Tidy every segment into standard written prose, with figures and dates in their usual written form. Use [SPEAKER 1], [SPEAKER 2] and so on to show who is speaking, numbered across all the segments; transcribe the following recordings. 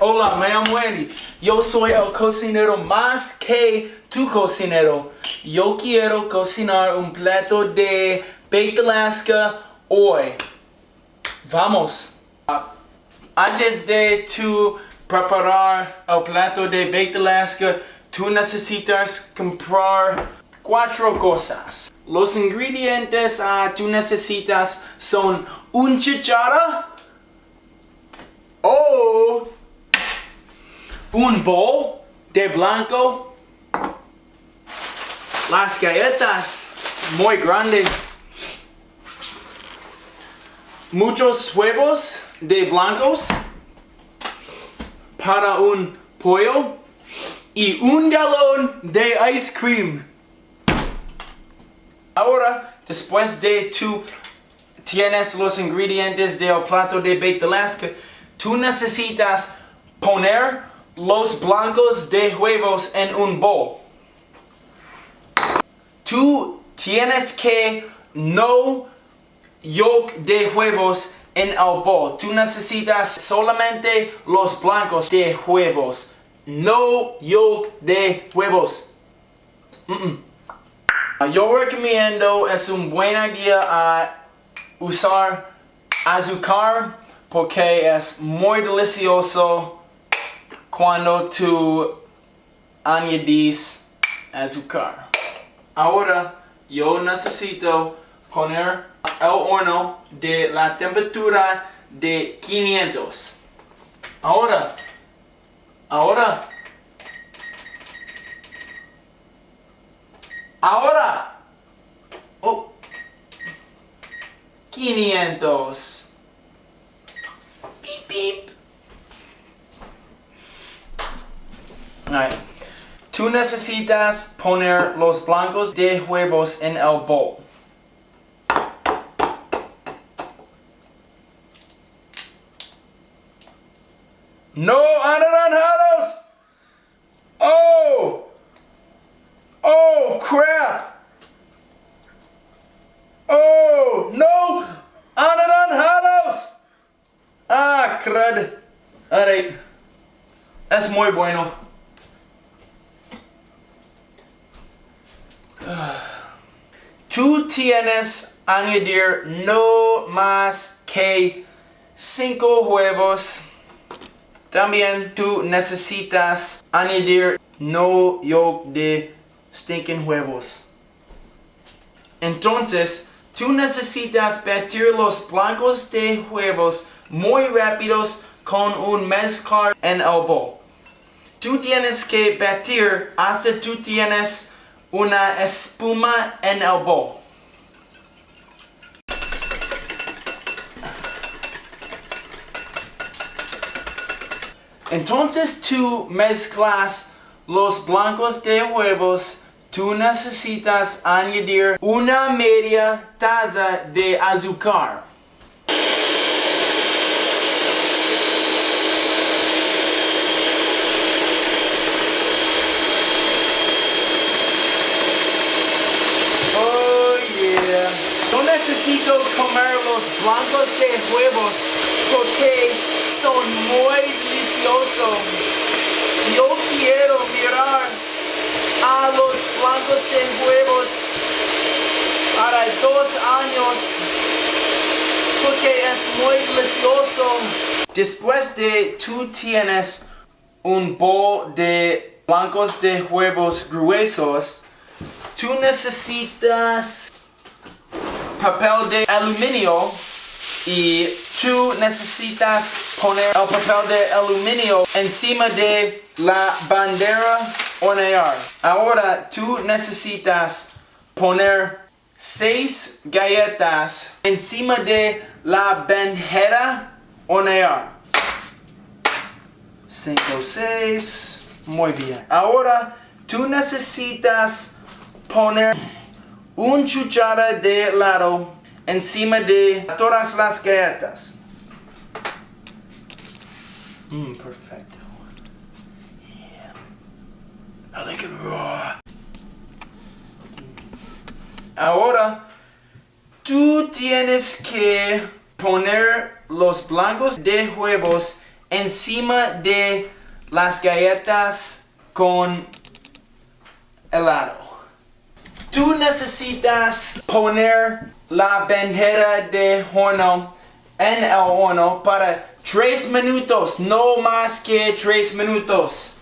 [SPEAKER 1] Hola, me llamo Andy. Yo soy el cocinero más que tu cocinero. Yo quiero cocinar un plato de baked Alaska hoy. Vamos. Antes de tu preparar el plato de baked Alaska, tú necesitas comprar 4 cosas. Los ingredientes tú necesitas son un cuchara o un bowl de blanco, las galletas muy grandes, muchos huevos de blancos para un pollo y un galón de ice cream. Ahora, después de tú tienes los ingredientes del plato de baked Alaska, tú necesitas poner los blancos de huevos en un bowl. Tú tienes que no yolk de huevos en el bowl. Tú necesitas solamente los blancos de huevos. No yolk de huevos. Yo recomiendo, es una buena idea usar azúcar porque es muy delicioso cuando tú añadís azúcar. Ahora yo necesito poner el horno de la temperatura de 500. Ahora. Oh. 500. Beep beep. Alright. Tú necesitas poner los blancos de huevos en el bowl. No anaranjados. Oh crap. Oh no anaranjados. Crud. Alright. Es muy bueno. Tú tienes que añadir no más que 5 huevos. También tú necesitas añadir no yolk de stinking huevos. Entonces, tú necesitas batir los blancos de huevos muy rápidos con un mezclar en el bowl. Tú tienes que batir hasta tú tienes una espuma en el bowl. Entonces tú mezclas los blancos de huevos. Tú necesitas añadir una media taza de azúcar. No necesito comer los blancos de huevos porque son muy deliciosos. Yo quiero mirar a los blancos de huevos para 2 años porque es muy delicioso. Después de tú tienes un bowl de blancos de huevos gruesos, tú necesitas papel de aluminio y tú necesitas poner el papel de aluminio encima de la bandera hornear. Ahora tú necesitas poner 6 galletas encima de la bandera hornear. 5, 6. Muy bien. Ahora tú necesitas poner un cuchara de helado encima de todas las galletas. Perfecto. Yeah. I like it raw. Ahora, tú tienes que poner los blancos de huevos encima de las galletas con helado. Tú necesitas poner la bandera de horno en el horno para 3 minutos, no más que 3 minutos.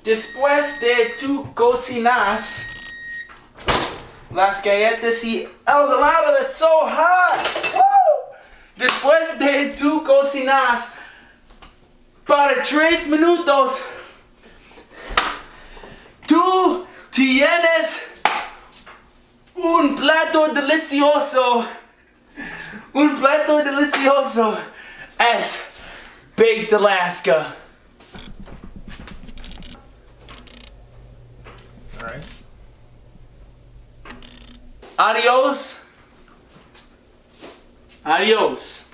[SPEAKER 1] Después de tú cocinas las galletas y el helado, it's so hot. Woo! Después de tú cocinas para 3 minutos, tú tienes un plato delicioso. Un plato delicioso es Baked Alaska.
[SPEAKER 2] All right.
[SPEAKER 1] Adios. Adios.